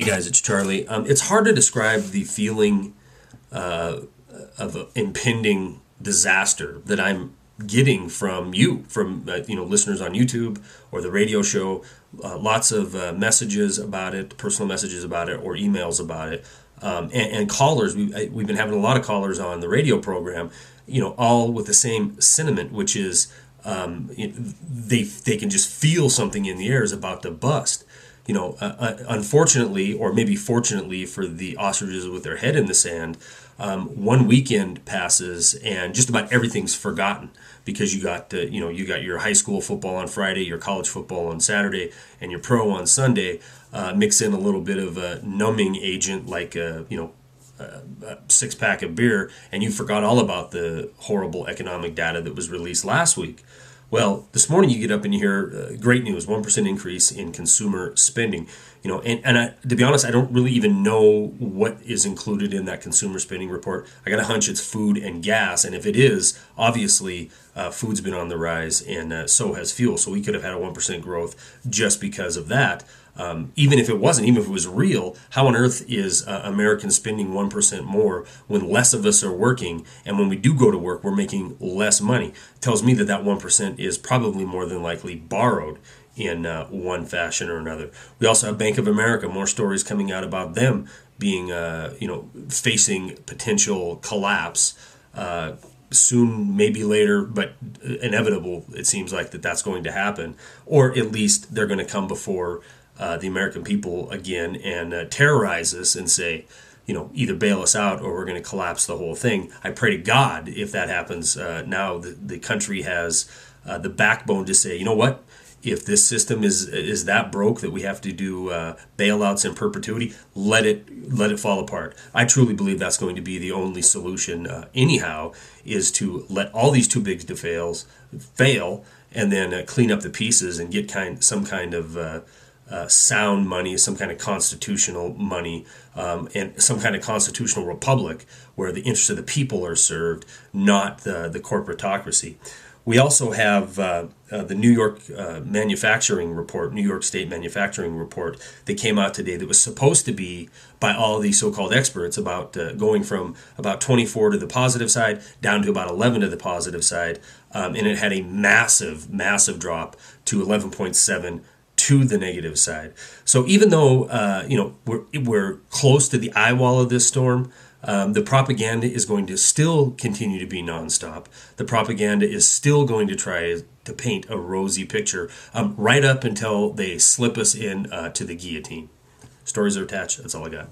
Hey guys, it's Charlie. It's hard to describe the feeling of impending disaster that I'm getting from you, from listeners on YouTube or the radio show. Lots of messages about it, personal messages about it, or emails about it, and callers. We've been having a lot of callers on the radio program. All with the same sentiment, which is they can just feel something in the air is about to bust. Unfortunately, or maybe fortunately for the ostriches with their head in the sand, one weekend passes and just about everything's forgotten because you got your high school football on Friday, your college football on Saturday, and your pro on Sunday. Mix in a little bit of a numbing agent like a six pack of beer, and you forgot all about the horrible economic data that was released last week. Well, this morning you get up and you hear great news, 1% increase in consumer spending. To be honest, I don't really even know what is included in that consumer spending report. I got a hunch it's food and gas, and if it is, obviously food's been on the rise, and so has fuel. So we could have had a 1% growth just because of that. Even if it wasn't, even if it was real, how on earth is Americans spending 1% more when less of us are working, and when we do go to work, we're making less money? It tells me that 1% is probably more than likely borrowed in one fashion or another. We also have Bank of America, more stories coming out about them being, facing potential collapse. Soon, maybe later, but inevitable, it seems like that's going to happen. Or at least they're going to come before the American people again and terrorize us and say, either bail us out or we're going to collapse the whole thing. I pray to God if that happens. Now the country has the backbone to say, you know what? If this system is that broke that we have to do bailouts in perpetuity, let it fall apart. I truly believe that's going to be the only solution. Anyhow, is to let all these too big to fail, and then clean up the pieces and get some kind of sound money, some kind of constitutional money, and some kind of constitutional republic where the interests of the people are served, not the corporatocracy. We also have the New York manufacturing report, New York State manufacturing report that came out today that was supposed to be, by all these so-called experts, about going from about 24 to the positive side down to about 11 to the positive side, and it had a massive, massive drop to 11.7 to the negative side. So even though we're close to the eye wall of this storm, the propaganda is going to still continue to be nonstop. The propaganda is still going to try to paint a rosy picture right up until they slip us in to the guillotine. Stories are attached. That's all I got.